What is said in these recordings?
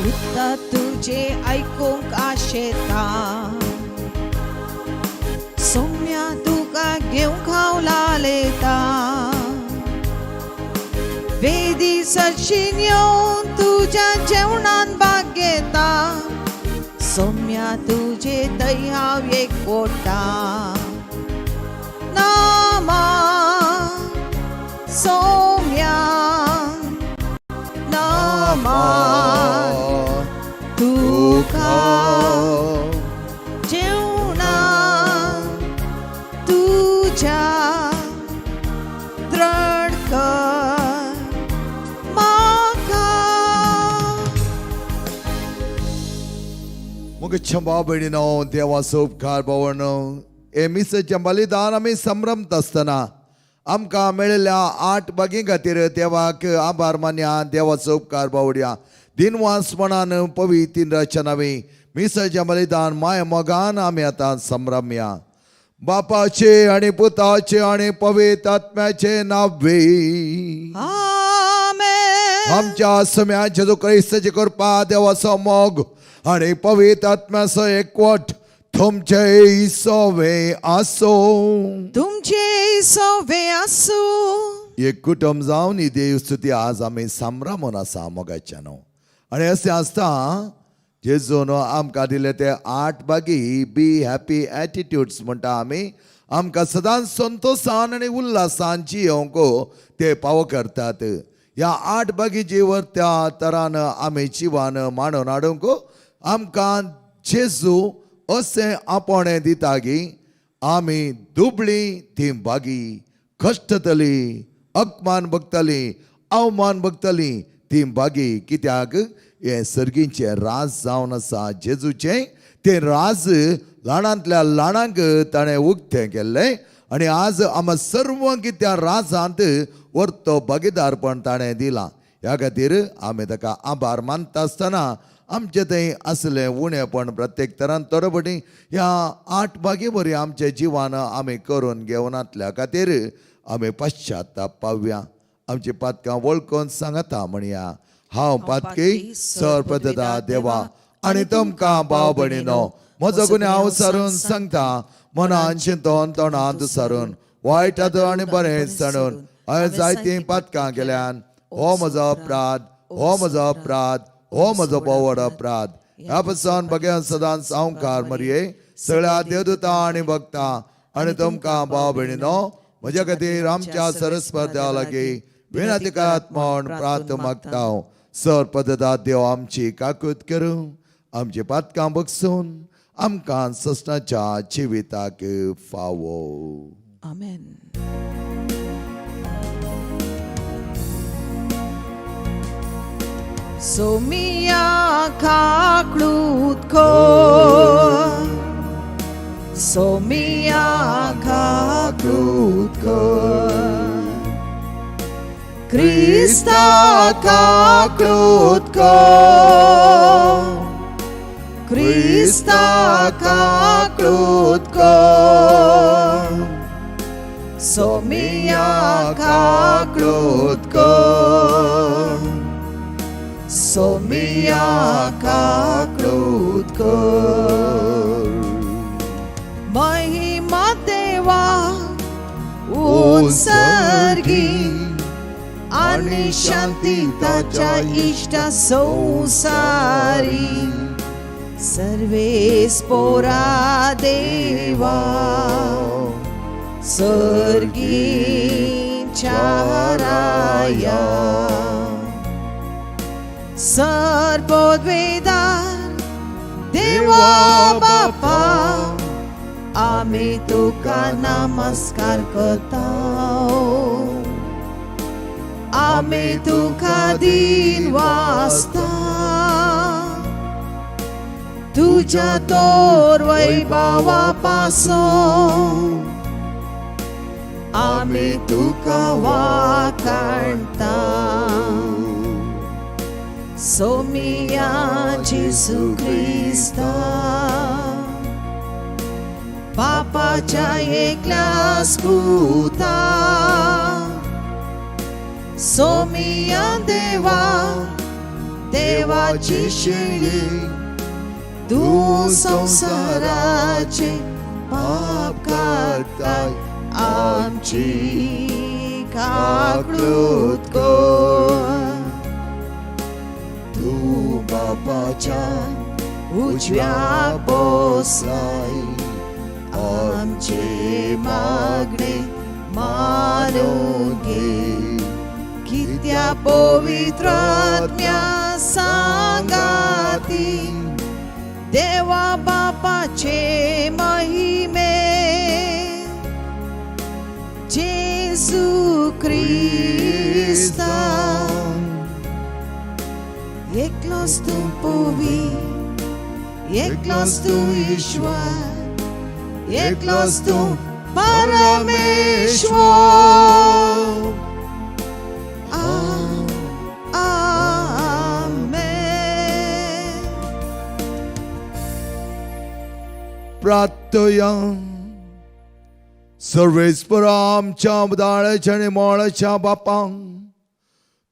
वृत्त तुझे ऐकूंक आशेता सौम्या तुका घेवंक हांव लालेता वेदी सशीन येवन तुझ्या जेवणान भाग घेता सौम्या तुझे दही हांव एकवटा नामा सौम्या नामा तुका जेवणा तुझ्या दृढ कर म्हाका मुगे क्षमा भयणीनो देवाचो उपकार भावनो हे मिसेचें बलिदान आमी संभ्रमत आसतना आमकां मेळिल्ल्या 8 बागी खातीर देवाक आभार मानया देवाचो उपकार बावड्या दिनवासपणान पवित्र रचनावी मिसेचें बलिदान माय मोगान आमी आतां संभ्रमया बापाचे आनी पुताचे आनी पवित्र आत्म्याचे नावे आमेन आमच्या सम्या जेजू क्रिस्ताची कृपा देवाचो मोग आनी पवित्र आत्म्याचो एकवट तुमचे सोवे आसो तुमचे सोवे आसू एक कुटुंब जावन ही देव स्तुती आज आमी संभ्रमून आसा मोगाच्यानो आनी अशें आसता जेजून आमकां दिले ते 8 बागी बी हॅपी एटिट्यूड्स म्हणटा आमी आमकां सदांच संतोषान आनी उल्हासान जियोंक ते पाव करतात ह्या 8 बागी जीवर त्या तरान आमी जिवान मांडून हाडूंक आमकां जेजू अशें आपणे दिता की आमी दुबळी ती बागी कश्टतली अपमान भोगतली अवमान भोगतली ती बागी कित्याक हे सर्गींचे राज जावन आसा जेजूचे ते राज ल्हानांतल्या ल्हानांक ताणें उक्तें केल्लें आनी आज आमी सर्वांक त्या राजांत व्हरतो भागीदारपण ताणें दिलां ह्या खातीर आमी ताका आभार मानता आसतना आमचे थंय असलें उणेपण प्रत्येक तरान तोडपणी ह्या 8 बागी बरी आमच्या जिवान आमी करून घेवनातल्या खातीर आमी पश्चाताप पावया आमची पातकां वळखून सांगता म्हणया हांव पातकी सर्वप्रदाता देवा आनी तुमकां भाव भयणीनो म्हजो गुन्यांव हांव सारून सांगता मनान चिंतून तोंडांत सारून वायटात आनी बरें जाणून हांवें जायतीं पातकां केल्यान हो म्हजो अपराध हो म्हजो अपराध हो म्हजो बोवड अपराध ह्या पासून बगेन सदांच संवकार मरये सगळ्या देवदूतां आनी भक्तां आनी तुमकां भाव भयणीनो म्हज्या खातीर आमच्या सरस्वत देवा लागीं विनंती म्हण प्रार्थना मागता सर्वप्रदाता देव आमची काकूत करूं आमची पातकां बगसून आमकां सस्ताच्या जिविताक फावो आमेन सोमिया काकळूत को सोमिया काकळूत को क्रिस्ता काकळूत को क्रिस्ता काकळूत को सोमिया काकळूत को सोमिया काकळूत कर महिमा देवा उत्सर्गी आणि शांती ताच्या इष्ट संसारी सर्वेस पोरा देवा सर्गी चाराया सर्वोद्वेदार देवा बापा आम्ही तुका नमस्कार करता आम्ही तुका दिन वाजता तुझ्या तोर वैभवा पासून आम्ही तुका वाखाणता सोमिया जेसू ख्रिस्ता बापाच्या एकल्या स्पुता सोमिया देवा देवाची शेळी, तू संसाराचे पाप काढताय, आमची काकळूत कोण. तू बापाच्या उजव्या बोसाई, आमचे मागणे मानून घे. कित्या पवित्र आत्म्या सांगाती, देवा बापाचे महिमे. जेसू ख्रिस्ता एकलोच तू पोवी, एकलोच तू ईश्वर, एकलोच तू परमेश्वर. प्रार्थया. सर्वेस्पर आमच्या दाळ्याच्या आणि मोळाच्या बापांक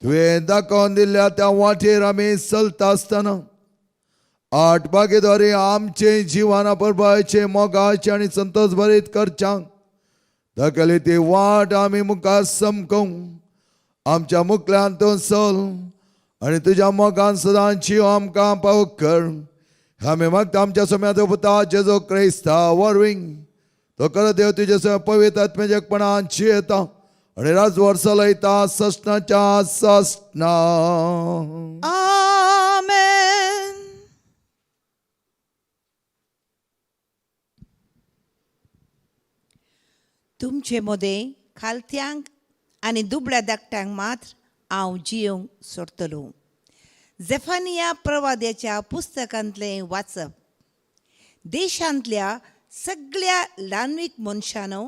तुवें दाखोवन दिल्ल्या त्या वाटेर आमी चलता आसतना आठ भागीदारी आमचे जिवाना परबायचे मोगाचे आणि संतोष भरीत करच्यांक दाखयली ती वाट आमी मुखार समकूं. आमच्या मुखल्यांत तूं चल आनी तुज्या मोगान सदांची आमकां पावूक कर. आमी मागता आमच्या सोम्याचो पुता जेजो क्रिस्ता वरवीं तो कर देव तुजे सोय पवित्र आत्म्याच्या एकपणांची येता आणि राजवर चलयता सस्नाच्या सस्ना. आमेन. तुमचे मोदे खालत्यांक आनी दुबळ्या धाकट्यांक मात्र हांव जियोंक सोडटलो. झेफानिया प्रवाद्याच्या पुस्तकांतलें वाचप. देशांतल्या सगळ्या ल्हानवीक मनशांनो,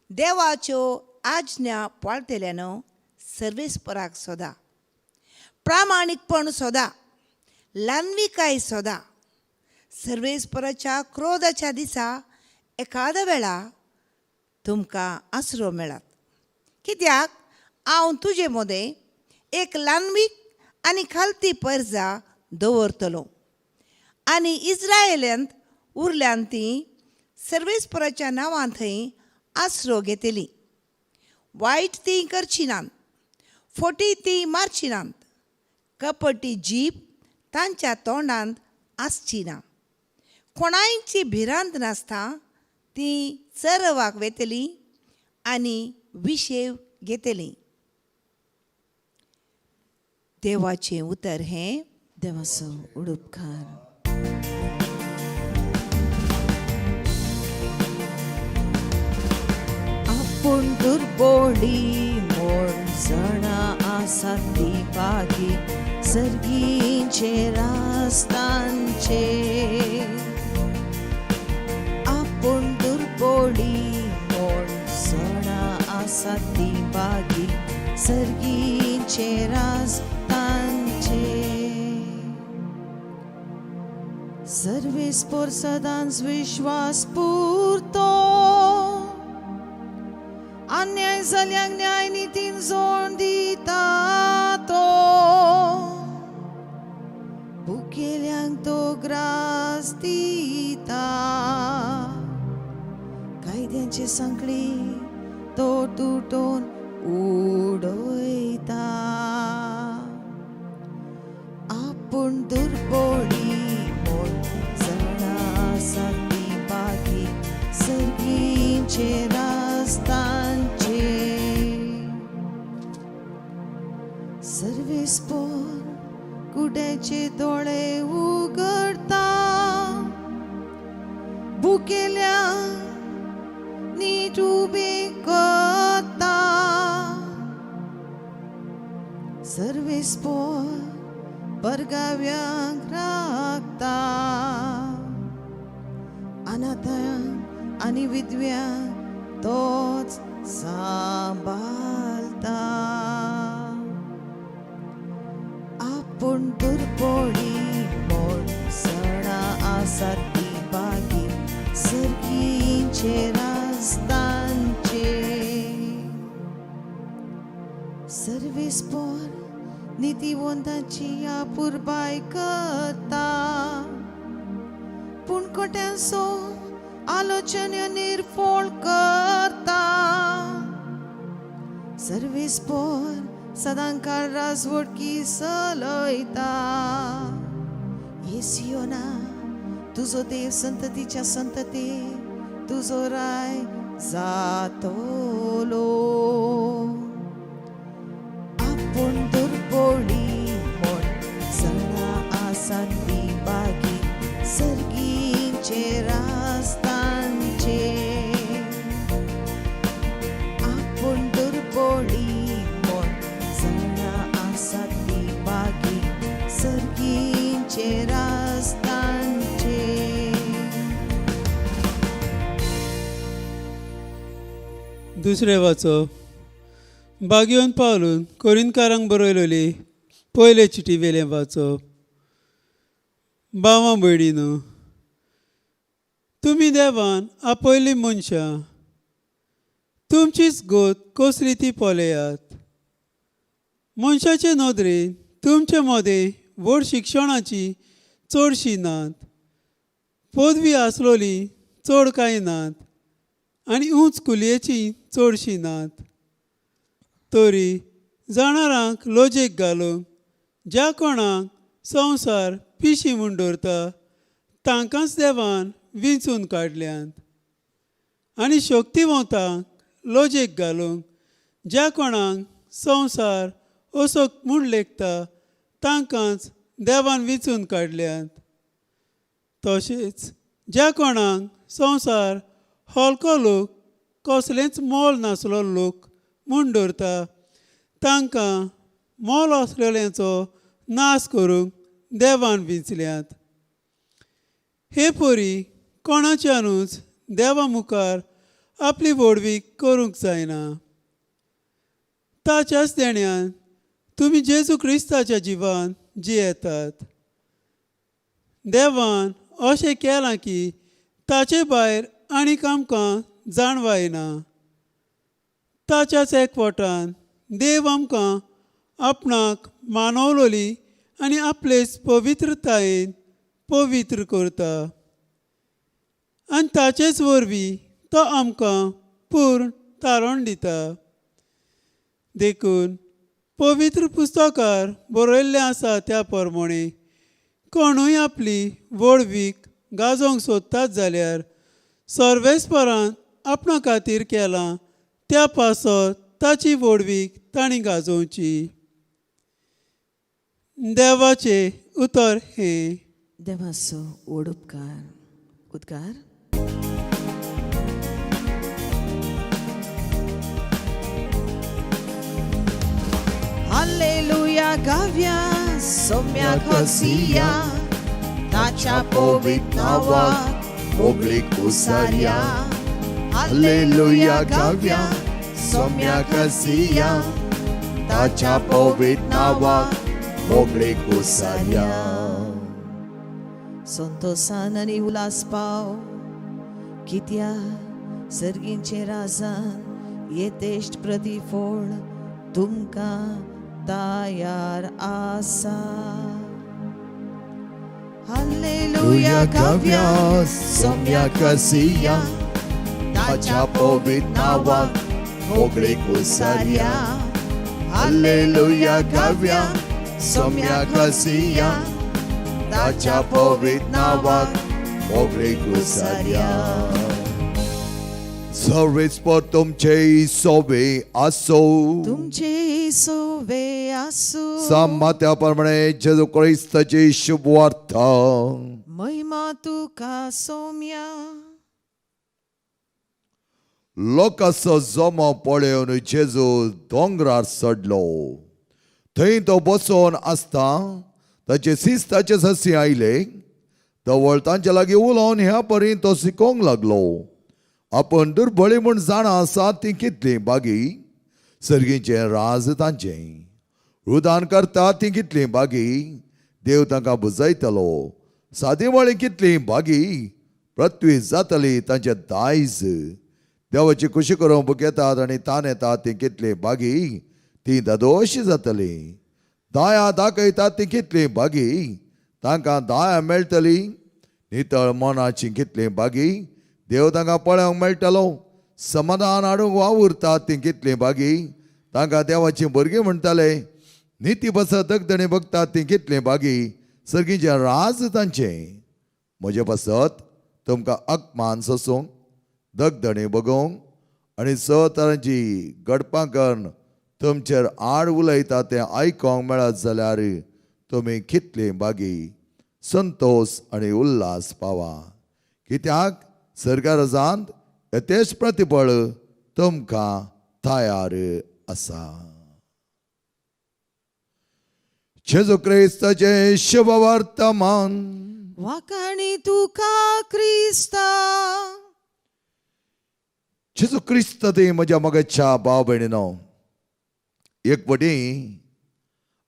देवाच्यो आज्ञा पाळटल्यानो सर्वेस्पराक सोदा, प्रामाणीकपण सोदा, ल्हानविकाय सोदा. सर्वेस्पराच्या क्रोधाच्या दिसा एखाद्या वेळा तुमकां आसरो मेळत. कित्याक हांव तुजे मोदे एक ल्हानवीक आनी खालती परजा दवरतलो आनी इस्रायेलांत उरल्यांत ती सर्वेस्पराच्या नांवां थंय आसरो घेतली. वायट ती करची नात, फोटी ती मारची नात, कपटी जीब तांच्या तोंडांत आसची ना. कोणायची भिरांत नासता ती चरवाक वेतली आनी विशेव घेतली. देवाचें उतर हें. देवाचो उडुपकार. आपूण दुर्बोळी म्हूण जाणा आसात ती बागी, सर्गीचे रास्तांचे. आपूण दुर्बोळी म्हूण जाणा आसात ती बागी, सर्गीचे रास्तांचे. सर्वेस्पर सदांच विश्वास पुरतो, अन्याय जाल्यांक न्याय नितीन जोड दिता तो. भुकेल्यांक तो ग्रास दिता, कायद्यांचे सांकळी तो तुटोवन उडयता. आपूण दुर्बोळी म्हूण जाणा आसात ती बागी, सर्गीचे रास्तांचे. सर्वेस्पर कुड्याचे दोळे उगडता, भुकेल्यांक नीट उबें करता. सर्वेस्पर परगाव्यांक राखता, अनाथांक आनी विधव्यांक तोच सांबाळता. आपूण दुर्बोळी म्हूण जाणा आसात ती बागी, सर्गीचे रास्तांचे. सर्वेस्पर नितीवंताची आपुरबाय करता पूण खोट्यांचो आलोचन्य निर्फोळ करता सर्वेस्पर सदांकाळ राजवटकी चलयता येसियोना तुझो देव संततीच्या संतते तुझो राय जातलो आपूण दुर्बोळी म्हण सणा आसात विभागी सर्गींचे रास्तांचे आपूण दुर्बोळी म्हण सणा आसात विभागी सर्गींचे रास्तांचे दुसरे वाचो बागयोन पावलून कोरिंदकारांक बरयलेली पयले चिटी वेलें वाचो भावां भयणीनो तुमी देवान आपयल्लीं मनशां तुमचीच गोत कसली ती पळयात मनशाचे नदरेन तुमचे मदें व्हड शिक्षणाची चडशी नात पदवी आसलोली चड कांय नात आनी उंच कुलयेची चडशी नात तरी जाणारांक लॉजेक घालूंक ज्या कोणाक संवसार पिशी म्हूण दवरता तांकांच देवान विंचून काडल्यात आनी शक्तिवंतांक लॉजेक घालूंक ज्या कोणाक संवसार असो म्हूण लेखता तांकांच देवान विंचून काडल्यात तशेंच ज्या कोणाक संवसार हलको लोक कसलेंच मोल नासलो लोक म्हूण दवरता तांकां मोल आसलेल्यांचो नाश करूंक देवान विंचल्यात हे परी कोणाच्यानूच देवा मुखार आपली व्हडवीक करूंक जायना ताच्याच देण्यान तुमी जेजू क्रिस्ताच्या जिवान जियेतात देवान अशें केलां की ताचे भायर आनीक आमकां जाणवायना ताच्याच एकवटान देव आमकां आपणाक मानवलोली आनी आपलेच पवित्रतायेन पवित्र करता आनी ताचेच वरवीं तो आमकां पूर्ण तारण दिता देखून पवित्र पुस्तकार बरयल्लें आसा त्या प्रमाणे कोणूय आपली व्हडवीक गाजोवंक सोदतात जाल्यार सर्वेस्परान आपणा खातीर केलां त्या पासत ताची व्हडवीक तांणी गाजोवची देवाचे उतर हें देवाचो व्हड उद्गार Alleluia गाव्या सौम्या खसिया ताच्या पवित्र नावात मोगळीक उसार्या Alleluia गाव्या सौम्या खसिया ताच्या पवित्र नावात मोगळीक उसार्या संतोषान आनी उलास पाव कित्या सर्गींचे राजान येतेश्ट प्रतिफळ तुमकां तयार आसा Alleluia गाव्या सौम्या खसिया ताच्या पवित्र नावात मोगळीक उसार्या Alleluia गाव्या सौम्या खसिया ताच्या पवित्र नावात मोगळीक उसार्या सर्वेस्पर तुमचे सोबे असो तुमचे सोवे आसू मात्याप्रमाणे जेजू ख्रिस्ताची शुभवार्थ महिमा तुका सौम्या लोकांचो जमो पळोवन जेजू दोंगरार चडलो थंय तो बसोन आसता ताचे शिस्ताचे ससी आयले तवळ तांचे लागीं उलोवन ह्या परी तो शिकोवंक लागलो आपण दुर्बळी म्हूण जाणा आसा ती कितली बागी सर्गीचे राज तांचें रुदान करता ती कितली बागी देव तांकां बुजयतलो सादेवळी कितली बागी पृथ्वी जातली तांचे दायज देवाची खुशी करूंक येतात आनी तान येतात ती कितली बागी ती दादोशी जातली दया दाखयता ती कितली बागी तांकां दया मेळटली. नितळ मनाची कितली बागी देव तांकां पळोवंक मेळटलो. समाधान हाडूंक वावुरता ती कितली बागी तांकां देवाची भुरगीं म्हणटाले. निती बसत दगदणी बघतात ती कितली बागी सर्गीचें राज तांचें. म्हजे बसत तुमकां अकमान सोसूंक दगदणी बगोवंक आनी स तरांची गडपां करून तुमचेर आड उलयता तें आयकोंक मेळत जाल्यार तुमी कितली बागी संतोश आनी उल्हास पावा. कित्याक सर्गारजांत येतेच प्रतिफळ तुमकां तयार आसा. जेजू क्रिस्ताचें शुभ वर्तमान. वाकाणी तुका क्रिस्ता. जेजू क्रिस्त ते म्हज्या मोगाच्या भाव भयणीनो, एक फावटी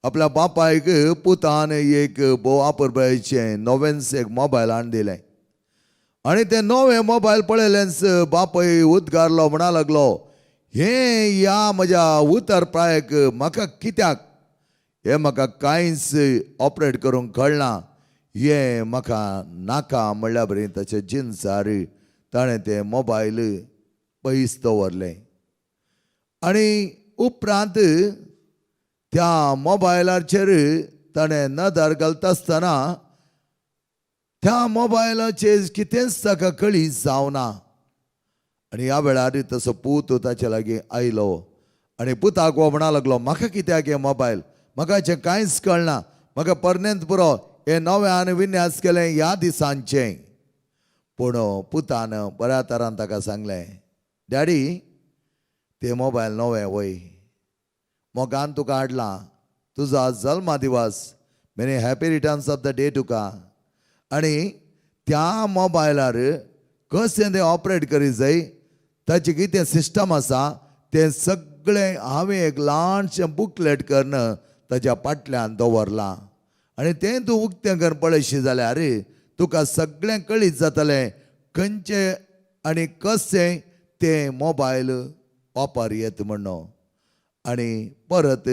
आपल्या बापायक पुतान एक भोव वापरपाचें नवेंच एक मोबायल हाडून दिलें. आनी तें नवें मोबायल पळयलेंच बापूय उद्गारलो म्हणा लागलो, हें ह्या म्हज्या उतर प्रायक म्हाका कित्याक हें म्हाका कांयच ऑपरेट करूंक कळना. हें म्हाका नाका म्हणल्या बरें ताच्या जिन्सार ताणें तें मोबायल पयस दवरलें. आनी उपरांत त्या मोबायलाचेर ताणें नदर घालता आसतना त्या मोबायलाचेर कितेंच ताका कळी जावना. आनी ह्या वेळार तसो पूत ताचे लागीं आयलो आनी पुताक हो म्हणा लागलो, म्हाका कित्याक हें मोबायल, म्हाका हेचें कांयच कळना, म्हाका परनेंत पुरो हें नव्यान विन्यास केलें ह्या दिसांचें. पूण पुतान बऱ्या तरान ताका सांगलें, डॅडी तें मोबायल नवें वय, मोगान तुका हाडलां, तुजो आज जल्मा दिवस, many happy returns of the day तुका. आनी त्या मोबायलार कशें तें ऑपरेट करीत जाय ताचें कितें सिस्टम आसा तें सगळें हांवें एक ल्हानशें बुकलेट करून ताच्या फाटल्यान दवरलां. आनी तें तूं उक्तें करून पळयशी जाल्यार तुका सगळें कळीत जातलें खंयचें आनी कशें तें मोबायल वापर येता म्हणून. आनी परत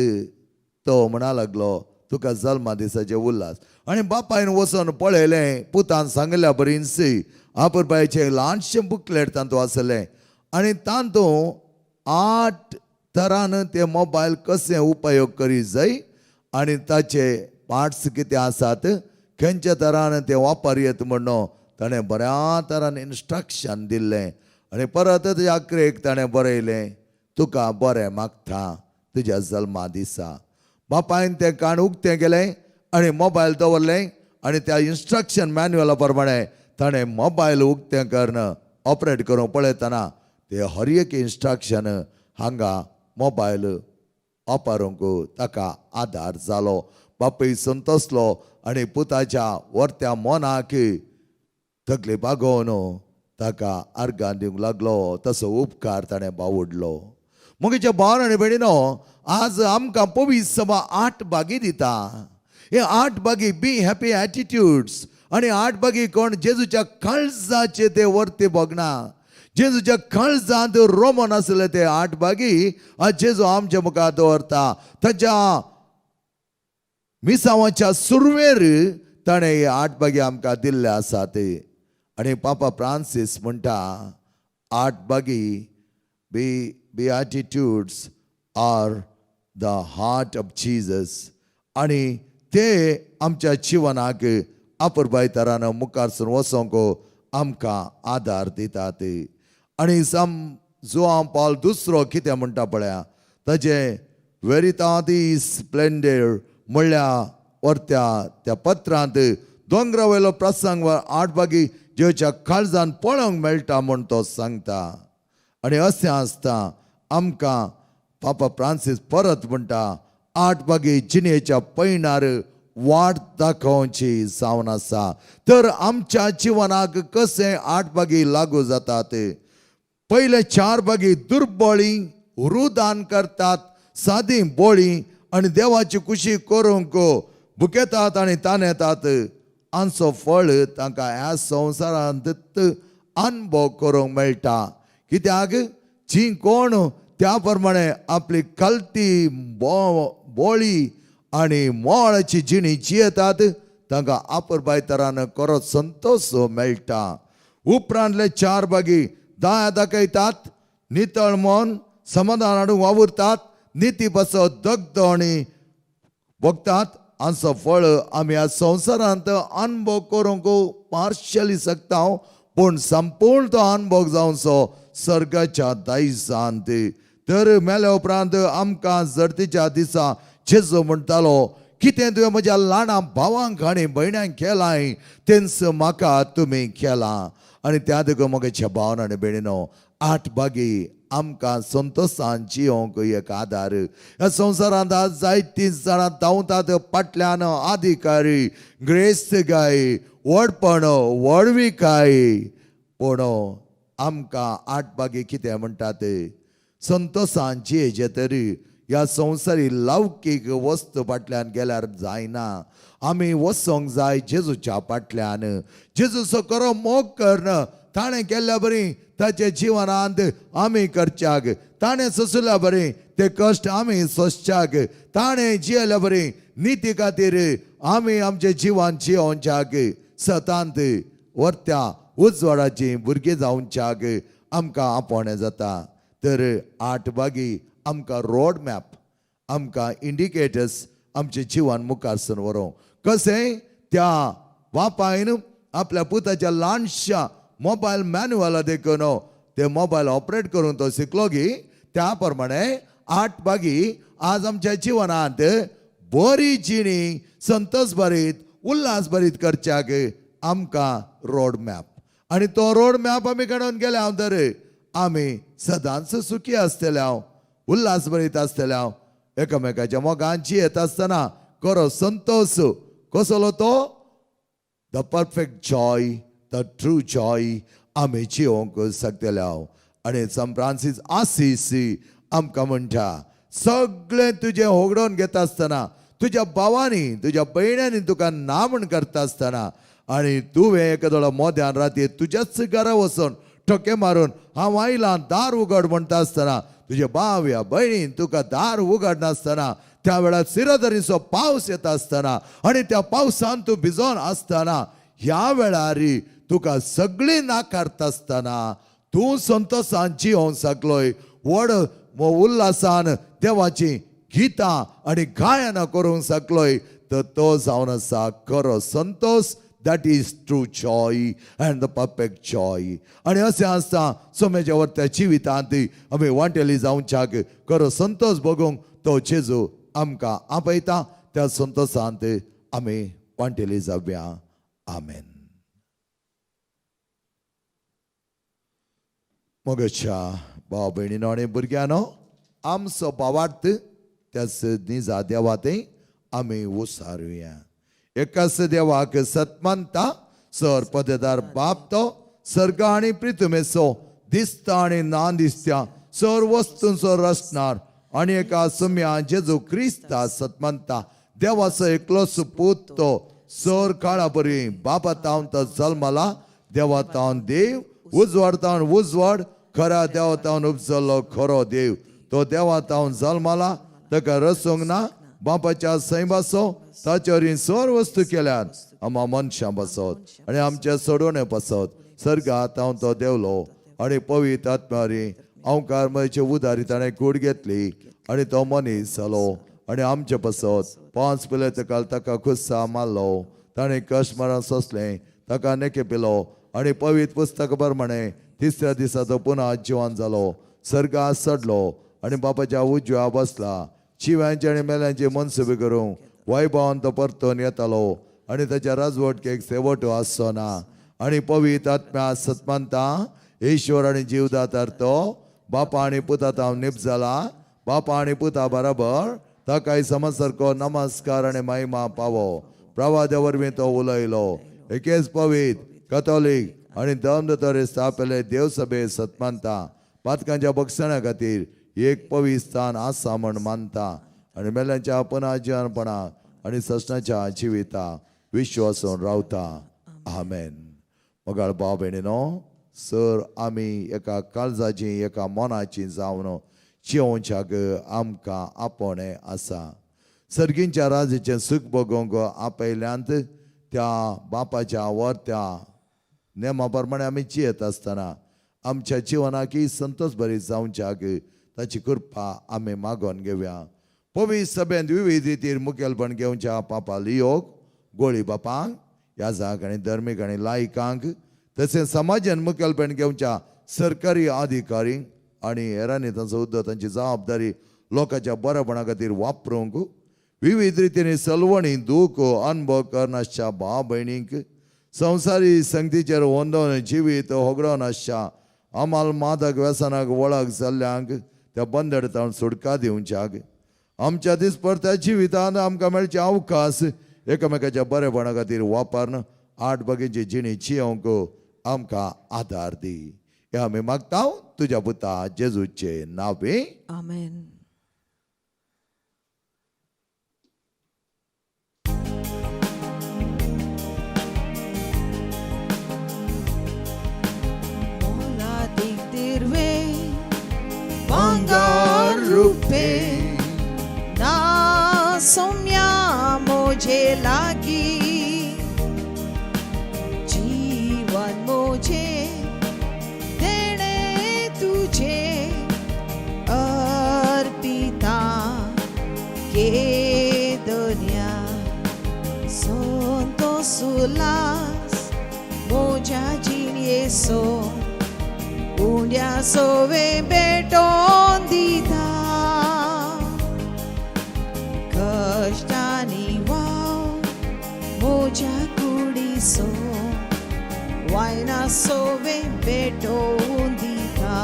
तो म्हणा लागलो, तुका जल्मा दिसाचें उल्हास. आनी बापायन वचून पळयलें, पुतान सांगल्या बरींच वापरपाचें ल्हानशें बुकलेट तातूंत आसलें. आनी तातूंत 8 तरान तें मोबायल कशें उपयोग करीत जाय आनी ताचे पार्ट्स कितें आसात, खंयच्या तरान तें वापर येता म्हणून ताणें बऱ्या तरान इन्स्ट्रक्शन दिल्लें. आनी परत तेच्या आखरेक ताणें बरयलें, तुका बरें मागता तुज्या जल्मा दिसा. बापायन तें काण उक्तें केलें आनी मोबायल दवरलें. आनी त्या इन्स्ट्रक्शन मॅन्युअला प्रमाणे ताणें मोबायल उक्तें करून ऑपरेट करूंक पळयतना तें हर एक इन्स्ट्रक्शन हांगा मोबायल वापरूंक ताका आदार जालो. बापूय संतोसलो आनी पुताच्या वर्त्या मोनाक तकली बागोवन ताका आर्गां दिवंक लागलो. तसो उपकार ताणें बावडलो. मुगेच्या भावान आनी भयणीनो, आज आमकां पवीत सभा 8 बागी दिता. हे 8 बागी बी हॅपी एटिट्यूड्स. आनी 8 बागी कोण जेजूच्या काळजाचे ते वर्ते बगना. जेजूच्या काळजांत रोमन आसले ते 8 बागी आज जेजू आमच्या मुखार दवरता. ताच्या मिसांवाच्या सुरवेर ताणें हे 8 बागी आमकां दिल्ले आसात. आनी पापा फ्रांसीस म्हणटा, 8 बागी Beatitudes are the heart of Jesus. आनी ते आमच्या जिवनाक वापरपाय तरान मुखारसून वचोंक आमकां आदार दितात. आनी जुआंव पॉल दुसरो कितें म्हणटा पळया, ताजें वेरिताती स्प्लेंडर म्हणल्या वर्त्या त्या पत्रांत दोंगरा वयलो प्रसंग 8 बागी जेच्या काळजान पळोवंक मेळटा म्हूण तो सांगता. आनी अशें आसता आमकां पापा फ्रांसीस परत म्हणटा, 8 बागी जिणेच्या पैणार वाट दाखोवची जावन आसा. तर आमच्या जिवनाक कशें 8 बागी लागू जातात. पयले 4 बागी दुर्बळी रुदान करतात, सादी बोळी आनी देवाची खुशी करूंक भुकेतात आनी तानेतात. आमचो फळ तांकां ह्या संवसारांत अनुभव करूंक मेळटा. कित्याक जी कोण त्या प्रमाणे आपली कल्ती बोळी आणि मोळाची जिणी जियेतात तांकां आपुरबाय तरान खरो संतोष मेळटा. उपरांतले 4 भागी दया दाखयतात, नितळ मन समाधान हाडूंक वावुरतात, निती पासत दग्ध आनी भोगतात. हांचो फळ आमी ह्या संवसारांत अनुभव करूंक पार्शली शकता, पूण संपूर्ण तो अनुभव जावचो सर्गाच्या दायजांत. तर मेल्या उपरांत आमकां जडतीच्या दिसा जेजू म्हणटालो, कितें तुवें म्हज्या ल्हाना भावांक आनी भयण्यांक केलां तेंच म्हाका तुमी केलां. आनी त्या देखून मोगाच्या भावान आनी भयणीनो, 8 भागी आमकां संतोशान जियोंक एक आदार. ह्या संवसारांत आज जायतीं जाणां धांवतात फाटल्यान अधिकारी, ग्रेस्तगाय, व्हडपण, व्हडविकाय. पूण आमकां 8 भागी कितें म्हणटात, संतोशान जियेचे तरी ह्या संवसारी लौकीक वस्तू फाटल्यान गेल्यार जायना. आमी वचोंक जाय जेजूच्या फाटल्यान. जेजूचो खरो मोग करन ताणें केल्ल्या बरी ताचे जिवनांत आमी करच्याक, ताणें सोंसल्या बरी ते कश्ट आमी सोंसच्याक, ताणें जियेल्या बरी निती खातीर आमी आमचें जिवन जियोवच्याक, सतांत वर्त्या उजवाडाची भुरगीं जावच्याक आमकां आपोवणें जाता. तर 8 भागी आमकां रोड मॅप, आमकां इंडिकेटर्स आमचें जिवन मुखार व्हरूंक. कशें त्या बापायन आपल्या पुताच्या ल्हानशा मोबायल मॅन्युअला देखून ते मोबायल ऑपरेट करून तो शिकलो की त्या प्रमाणे 8 भागी आज आमच्या जिवनांत बरी जिणी संतोष भरीत उल्हास भरीत करच्याक आमकां रोड मॅप. आनी तो रोड मॅप आमी काडून गेल्या तर आमी सदांच सुखी आसतले, उल्हास भरीत आसतले, एकामेकाच्या मोगान जियेत आसतना खरो संतोष कसलो तो the perfect Joy, the true Joy आमी जियोंक शकतले. आनी सान फ्रांसीस आसीस आमकां म्हणटा, सगळें तुजें होगडोवन घेता आसतना, तुज्या भावांनी तुज्या भयण्यांनी तुका ना म्हण करता आसतना, आनी तुवें एकादो मोद्यान राती तुज्याच घरा वचून ठोके मारून हांव आयलां दार उगड म्हणटा आसतना, तुजे भाव या भयणीन तुका दार उगडनासतना, त्या वेळार सिरधरीचो पावस येता आसतना आनी त्या पावसान तूं भिजोन आसतना, ह्या वेळार तुका सगळीं नाकारता आसतना तूं संतोशान जियोंक शकलोय, व्हड उल्हासान देवाची गितां आनी गायनां करूंक शकलोय, तर तो जावन आसा खरो Santosh. That is true joy and the perfect joy. आणि असे आसता सोम्याच्या वर्त्या जिवितांत आमी वांटेली जावच्याक खरो संतोष भोगूंक तो जेजू आमकां आपयता. त्या संतोशांत आमी वांटेली जावया. आमेन. मोगाच्या भाव भयणीनो आनी भुरग्यांनो, आमचो भावार्थ त्याच निजा देवातय आमी उसारुया. एकाच देवाक सतमंता सर पदेदार बाप तो सर्ग आनी पृथ्वीचो दिसता आनी ना दिसत्या सर वस्तूंचो रचणार आनी एका सुम्या जेजू क्रिस्ता सतमंता देवाचो एकलोच पूत तो सर काळा बरी बापा तावन तो जल्मला, देवा तावन देव, उजवाड तावन उजवाड, खऱ्या देवा तावन उपजल्लो खरो देव. तो देवा तावन जल्मला, ताका रसूंक ना, बापाच्या सैम बसो ताचे सर वस्तू केल्यात आम्हा मनशां बसत आनी आमचे सोडोवणे बसत. सर्गांत हांव तो देवलो आनी पवित्र आत्म्यारी अवकार म्हजे उदारी ताणें कूड घेतली आनी तो मनीस जालो आनी आमचे बसत 5 पिले तेकाल ताका खुस्सा मारलो, ताणें कश्ट मारून सोंसलें, ताका नेके पिलो आनी पवित्र पुस्तक प्रमाणे 3ऱ्या दिसा तो पुन्हा जिवन जालो, सर्गांत सडलो आनी बापाच्या उजव्या बसला. शिव्यांचे आनी मेल्यांचे मनसुबे करूंक वैभवान तो परतून येतालो आनी ताच्या राजवटकेक शेवट आसचो ना. आनी पवित्र आत्म्या सतमंता ईश्वर आनी जीवदातार तो बापा आनी पुता ताव निप जाला, बापा आनी पुता बराबर ताकाय समसारको नमस्कार आनी महिमा पावो. प्रवाद्या वरवीं तो उलयलो, एकेच पवित्र कथोलीक आनी धर्मदतोरे स्थापले देवसभे सतमंता पातकांच्या भक्षणा खातीर एक पवित्र स्थान आसा म्हण मानता आनी मेल्यांच्या पुनर्जीवनपणा आनी ससनाच्या जिविता विश्वासून रावता. आमेन. मोगाळ भाव भयणीनो, सर आमी एका काळजाची एका मनाची जावन जियोवच्याक आमकां आपोवणें आसा. सर्गींच्या राजाचें सुख भोगोंक आपयल्यांत त्या बापाच्या वर्त्या नेमा प्रमाणे आमी जियेत आसतना आमच्या जिवनाकी संतोष भरी जावच्याक ताची कृपा आमी मागोन घेवया. पवित्र सभेंत विविध रितीर मुखेलपण घेवच्या पापा लियोक, गोळी बापांक, याजक आनी धर्मीक आनी लायकांक, तशेंच समाजान मुखेलपण घेवच्या सरकारी अधिकारींक आनी हेरांनी तांचो उद्दो तांची जबाबदारी लोकांच्या बरेपणा खातीर वापरूंक, विविध रितीन सलवणी दूख अनुभव करनासच्या भाव भयणींक, संवसारी संगतीचेर वंदोवन जिवीत होगडोन आसच्या अमाल मादक व्यसनाक वळख जाल्ल्यांक त्या बंदडतावन सुटका दिवच्याक, आमच्या दिसपरत्या जिवितांत आमकां मेळचे अवकाश एकामेकाच्या बरेपणा खातीर वापरन 8 बगेची जिणी जियोंक आमकां आदार दी. हे आमी मागता तुज्या पुता जेजूचे नांवे. आमेन. Bangar rupe na somya mujhe lagi, जीवन मुझे देने तुझे अर्पिता के दुनिया संतो सुलास मोजा जिये सो उंड्या सोवे बेटोन दिता कष्टानी वाव मोजा कुडी सो वायना सोवे बेटोन दिता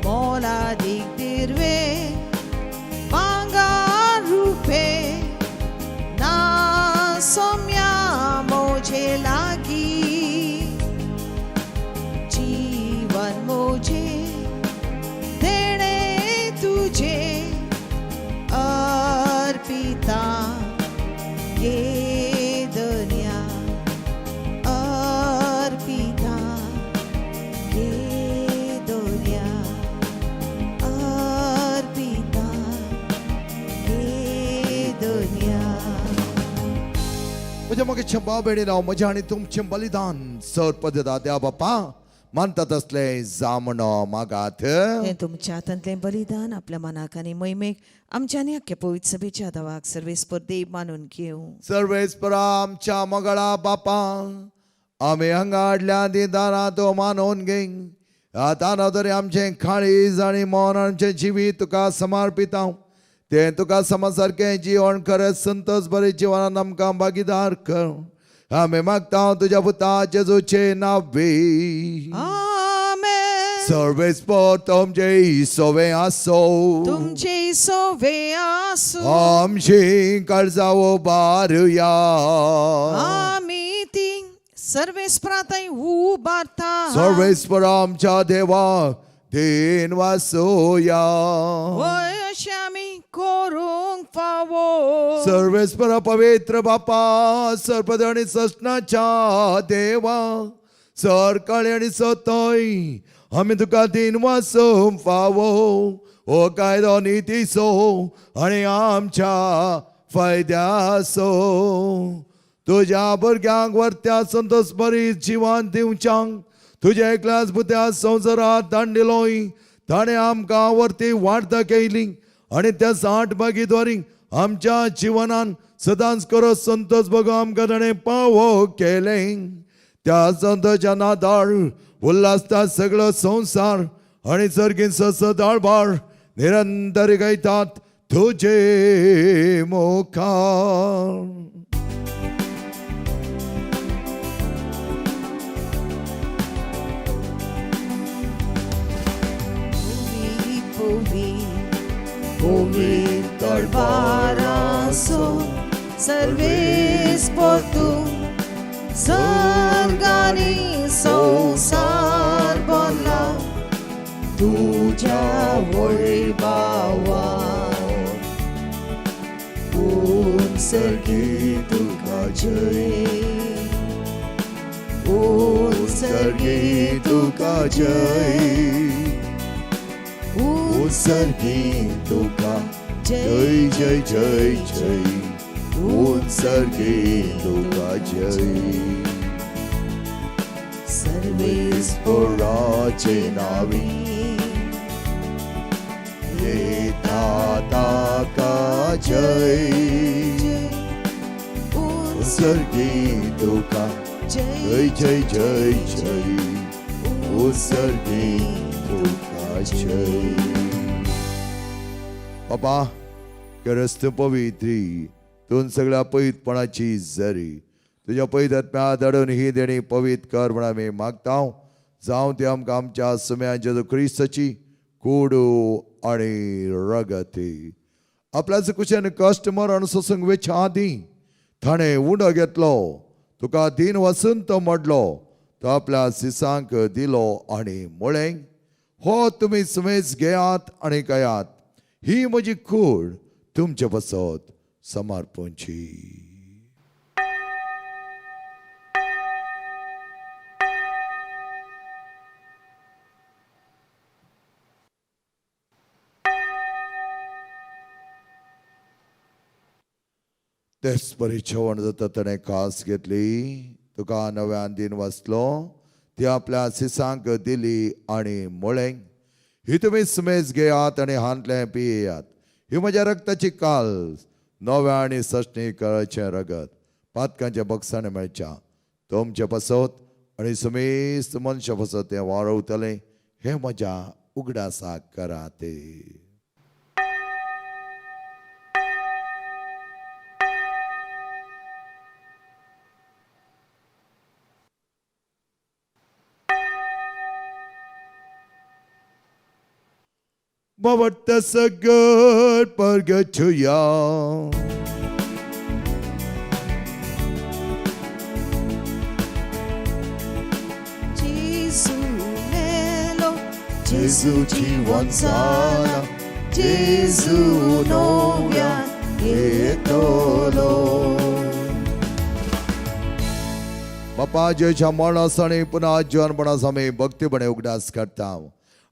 मोला दिग्दिर्वे बांगार रूपे ना सोम्या मोजे लागी मुझे देने तुझे अर्पिता ये दुनिया अर्पिता ये दुनिया अर्पिता ये दुनिया. म्हज्या मोगेच्या भाव भयणीनो, म्हजें आनी तुमचें बलिदान सर पद्दता त्या बापा मानतात असले जामणो मागात. हे तुमच्या हातांतले बलिदान आपल्या मनाक आनी मैमेक आमच्यानी अख्ख्या पवित्र सभेच्या दावाक सर्वेस्पर देव मानून घेऊ. सर्वेस्परा आमच्या मगळा बापा, आमी हांगा हाडल्या ती दारां तो मानून घे. आतां तरी आमचें काळीज आनी मन आमचें जिवीत तुका समर्पिता. तें तुका समसारकें जीवन खरेंच संतोष बरें जिवनांत आमकां भागीदार कर. आमी मागता तुज्या पुता जेजूचे नांवे. आमेन. सर्वेस्पर तुमचे सोवे आसो, तुमचे सोवे आसो. आमची काळजा उबारुया. आमी ती सर्वेस्परांतय उबारता. सर्वेस्पर आमच्या देवा देन वासोया. होय अशें आमी करूंक फावो. सर्वेस्पर पवित्र बापा, सरपद आणि सस्नाच्या देवा, सरकाळी आणि सतय आमी तुका दिन वासोवंक फावो. ओ कायदो नितीसो आनी आमच्या फायद्यासो. तुज्या भुरग्यांक वर्त्या संतोष बरी जिवन दिवच्यांक तुज्या एकल्याच पुत्या संवसारांत धाडिलोय. ताणें आमकां वर्ती वार्ता केली आनी त्या 60 भागीदारी आमच्या जिवनान सदांच करो संतोष भोगो आमकां ताणें पावो केलें. त्या संतोषाच्या नादार उल्हासता सगळो संवसार आनी सर्गीन सदाळबाळ निरंतर गायतात तुजे मुखार. Puvit darbaraso सर्वेस्पर तू सर्गानी संसार बनला तुझ्या वैभवा. उत्सर्गी तुका जय, उत्सर्गी तुका जय, उत्सर्गी तुका जय जय जय जय उत्सर्गे तुका जय सर्वेस्पराचे नावी येता का जय उत्सर्गे तुका जय जय जय जय उत्सर्गे तुका जय. बाबा करस्त पवित्री तून सगळ्या पवित्रपणाची जरी तुझ्या पवित्र आत्म्या दडून ही देणी पवित्र कर म्हणून आम्ही मागता. जावं ते आमकां आमच्या सुम्या जेजू क्रिस्ताची कोडू आणि रगती आपल्याच कुशेन कश्ट मरण सोसूंक वेच्या आदी ताणें उंडो घेतलो तुका दिन वसून तो मोडलो तो आपल्या सिसांक दिलो आणि मुळें हो तुमी सुमेज घेयात आणि कयात ही म्हजी कूड तुमचे बसत समर्पणची. तेच बरी जेवण जाता ताणें कास घेतली तुका नव्यान दिन वसलो ती आपल्या सिसांक दिली आणि मुळें ही तुमी सुमेज घेयात आणि हांतलें पियेयात ही म्हज्या रक्ताची काल्स नव्या आणि सश्णी कळचें रगत पातकांच्या बक्षान मेळच्या तुमचे बसत आणि सुमेस्त मनशां बसत तें वाळवतलें हें म्हज्या उगडासाक करात. But what does a good burger to you? Gesù ci wanzala, Gesù novia येतलो. बापा जेच्या मरणासाने पुन्हा जीवनपणास आम्ही भक्तीपणे उगडास करता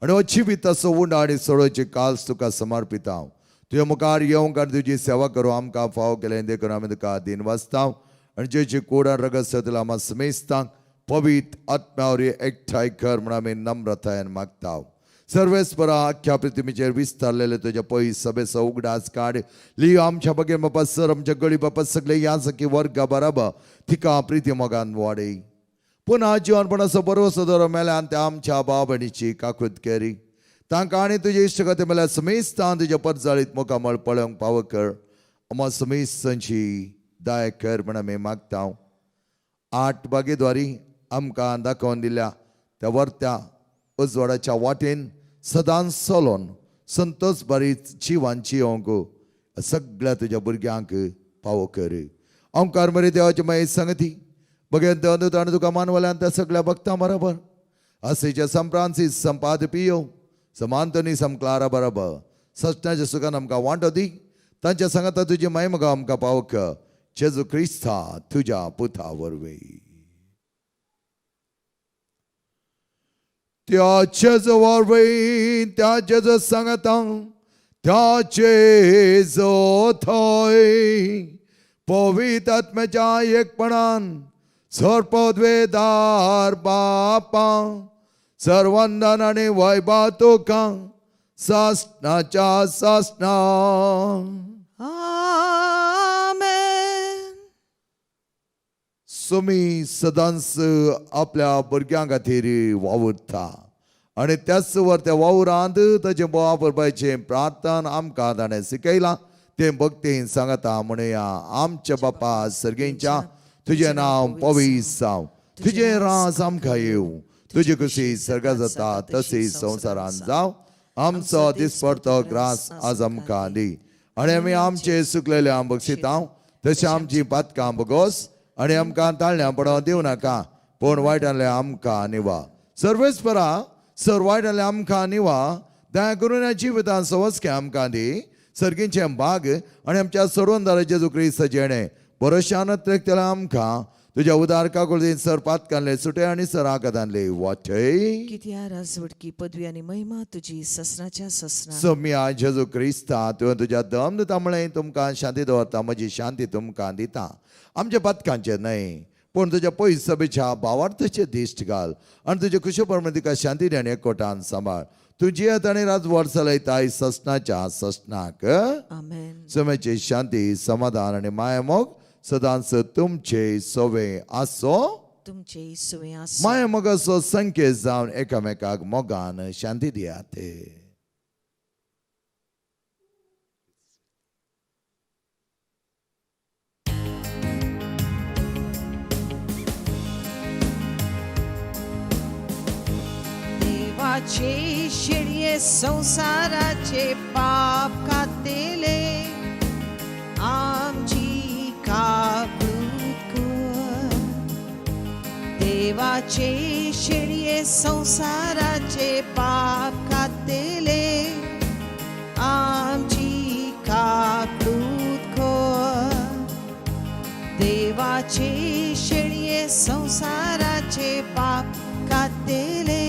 आणि अच्छी बी तसो उंडा आणि सोडोची काल्स तुका समर्पिता. तुझ्या मुखार येवंक आनी तुजी सेवा करूं आमकां फाव केलें देखून आमी तुका दिन वाचता आनी जेची कोडान रगत तुला आम्हा समेस्तांक पवित्र आत्म्यावरी एकठांय कर म्हूण आमी नम्रतायेन मागता. सर्वेस्परा आख्या पृथ्वीचेर विस्तारलेले तुझ्या पयस सभेचो उगडास काड लियो आमच्या बगे बापा सर आमच्या गळी बापा सगळे यासकी वर्गा बराबर थिका प्रिती मोगान वाडय. पुन्हा जीवनपणाचो बरोसो दरो मेल्यान त्या आमच्या बाबणीची काकूत केरी तांकां आनी तुजे इश्टगती मेल्यार समेस्तां तुज्या परजाळीत मुखामळ पळोवंक फावो कर अमा समेस्तांची दाय कर म्हण आमी मागता. 8 बागेद्वारी आमकां दाखोवन दिल्या त्या वर्त्या उजवाडाच्या वाटेन सदांच चलोन संतोष बरी जिवांची ओंक सगळ्या तुज्या भुरग्यांक फावो कर. ओंकार मरे देवाची मागीर संगती बघेन देव ताणें तुका मानवल्यान त्या सगळ्या भक्तां बरोबर असेच्या सम फ्रांसीस सम पाद पियो सम आंतोनी सम क्लारा बरोबर सस्त्याच्या सुखान आमकां वांटो दी तांच्या सांगाता तुजी महिमा आमकां पावो कर जेजू क्रिस्ता तुज्या पुता वरवीं. त्या जेजू वरवीं त्या जेजू सांगाता त्या जेजू थंय पवित्र आत्म्याच्या एकपणान सर्पद्वेदार बापा सर्वंदन आणि वैभव तुका सासणाच्या सासणा. आमेन. सुमी सदांच आपल्या भुरग्यां खातीर वावुरता आणि त्याच वर त्या वावुरांत ताचे बोवा करपाचें प्रार्थना आमकां ताणें शिकयलां तें भक्तीन सांगता म्हणया. आमच्या बापा सर्गेच्या तुझे नाव पवित्र जावं तुझे राज आमकां येवं तुजी खुशी सर्गा जाता तशी संवसारान जावं. आमचो दिसपडतो ग्रास आज आमकां दी आणि आमी आमचे सुकलेल्या बक्षिता तशें आमची पातकां बगोस आणि आमकां ताळण्यां पडों दिवं नाका पूण वायटांतले आमकां निवा. सर्वेस्परा सर वायटांतले आमकां निवा दया करून ह्या जिवितांत सवस्के आमकां दी सर्गींचे भाग आणि आमच्या सर्वंदारा जेजू क्रिस्त जेणे बरोशान तेला आमकां तुझ्या उदार काकुळीन सर पातकांले सुटे आणि सर आकादांले वाटय किती राजवडकी पदवी आणि महिमा तुझी ससनाच्या ससना सोम्या जेजू क्रिस्ता तुवें तुझ्या दम तांबळे तुमकां शांती दवरता म्हजी शांती तुमकां दिता आमच्या पथकांचे न्हय पूण तुज्या पयस सभेच्या भावार्थाचे दिश्ट घाल आनी तुजे कुशेप्रमाणे तिका शांती आनी एकवटान सांबाळ तुजी आनी राजवट चलयताय ससनाच्या ससनाक आमेन. सोम्याची शांती समाधान आनी माया मोग सदांच तुमचे सोवे आसो तुमचे सुवे आसो. माया मोगाचो संकेत जावन एकामेकाक मोगान शांती दियात. देवाचे शिडये संसाराचे पाप खातेले आमची काबूत कर. देवाचे शिडये संसाराचे पाप खातेले आमची काबूत कर. देवाचे शिडये संसाराचे पाप खातेले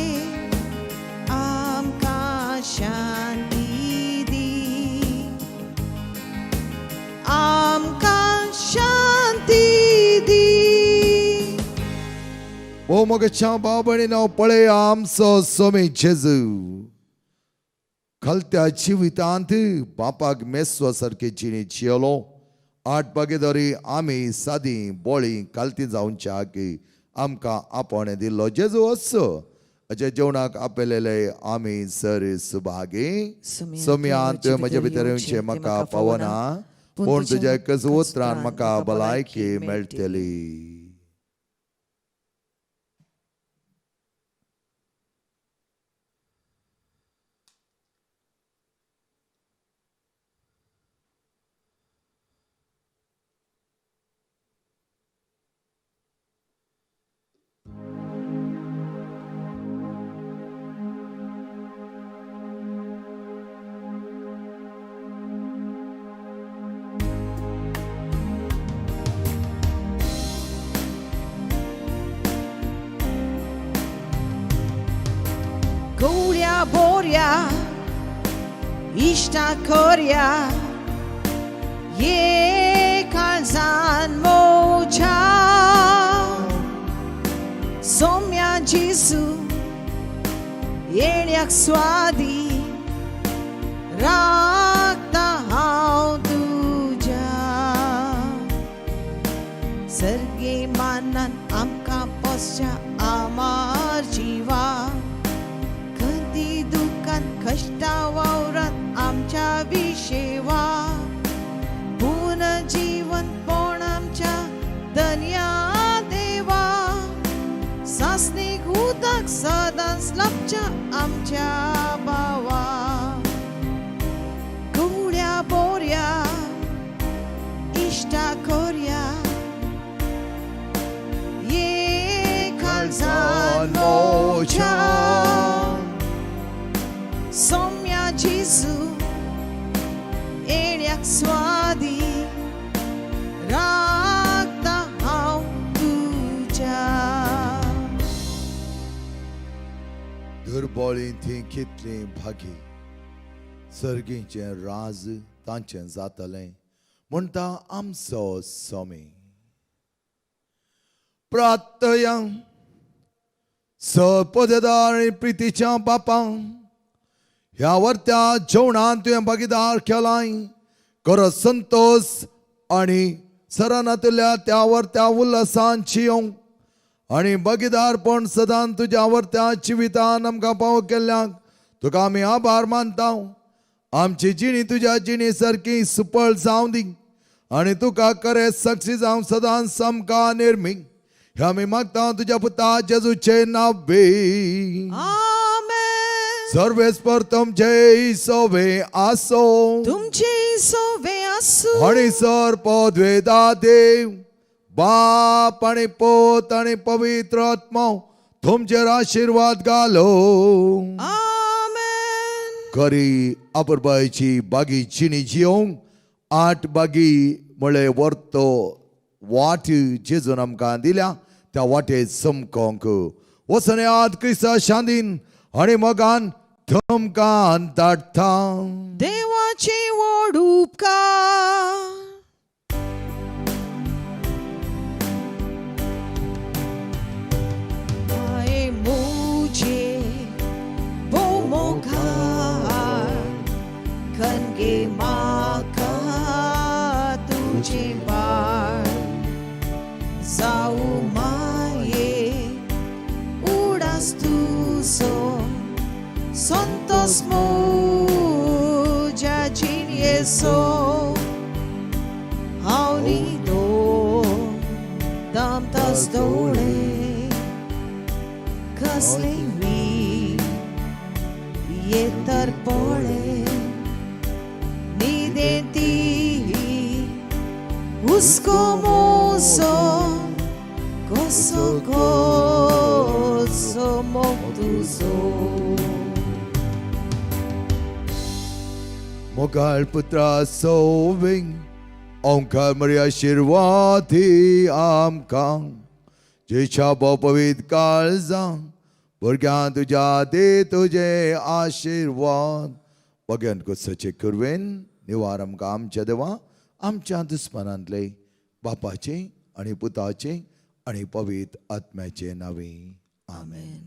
आमकां शांती दी. आमकां शांती दी. ओ मोगच्या बाबणीनो पळय आमचो सोमी जेजू खलत्या जिवितांत बापाक मेस्वा सारके जिणे जियलो 8 बागेदारी आमी सादी बोळी कालती जावच्याक आमकां आपण दिल्लो जेजू असो अजे जेवणाक आपलेले आमी सर सुभागी सोम्यान तुवें म्हजे भितर येवचें म्हाका पावना पूण तुज्या एकच उतरान म्हाका भलायकी मेळटली. गवळ्या बोऱ्या इश्टा खोऱ्या ये काळजान मोच्या सोम्या जेजू येण्याक स्वादी राखता हांव तुज्या. सर्गे मानान आमकां पोसच्या आमार जिवा कष्टा वावरात आमच्या विशेवा पूर्ण जीवन पण आमच्या धन्या देवा. सासनीक उदक सदांच लाभच्या आमच्या भावा. गवळ्या बोऱ्या इश्टा खोऱ्या ये काळजान मोच्या सोम्या जेजू येण्याक स्वादी राखता हांव तुज्या. दुर्बळी थी कितली भागी सर्गीचे राज तांचे जातलें म्हणटा आमचो सोमी. प्रार्थया सपदेदार आनी प्रितीच्या बापा ह्या वर्त्या जेवणान तुवें भागीदार केलाय खरो संतोष आनी सरानांतल्या त्या वर्त्या उल्हासान जियोंक आनी भागीदारपण सदां तुज्या वर्त्या जिवितान आमकां पाव केल्ल्याक तुका आमी आभार मानता. आमची जिणी तुज्या जिणी सारकी सुपळ जावं दी आनी तुका खरें साक्षी जावं सदां आमकां निर्मी हे आमी मागता तुज्या पुता जेजूचे नांवे. सर्वेस्पर तुमचे सोवे आसो तुमचे सोवे आसो आणि सर पदवेदा देव बाप आणि पोत आणि पवित्र आत्मा तुमचेर आशीर्वाद घालो. आमेन. खरी अपुरबायची बागी जिणी जियोंक 8 बागी म्हळे वर्तो वाट जेजून आमकां दिल्या त्या वाटेर समकोंक वचन्यात क्रिस्ता शांतीन आनी मोगान थमकान धाडटा. देवाचे व्हड उपकार हाय मुझे भोव मोगान खणगे म्हाका तुजे बाळ जाऊ माये उडास तुजो संतोष मोज्या जिणयेचो हांव न्हिदो दामतास दोळे कसले येतर पोळे न्हिदे ती हुस्को मोसो कसो कसो मोग तुजो. मोगाळ पुत्रा सोविंग ओंकार मरी आशिर्वादी आमकां जेच्या पवित्र काळजां भुरग्यां तुज्या दे तुजे आशिर्वाद भगवान कुसाचे कुरवेन निवार आमकां आमच्या देवा आमच्या दुस्मनांतले बापाचे आनी पुताचे आनी पवित्र आत्म्याचे नावे आमेन.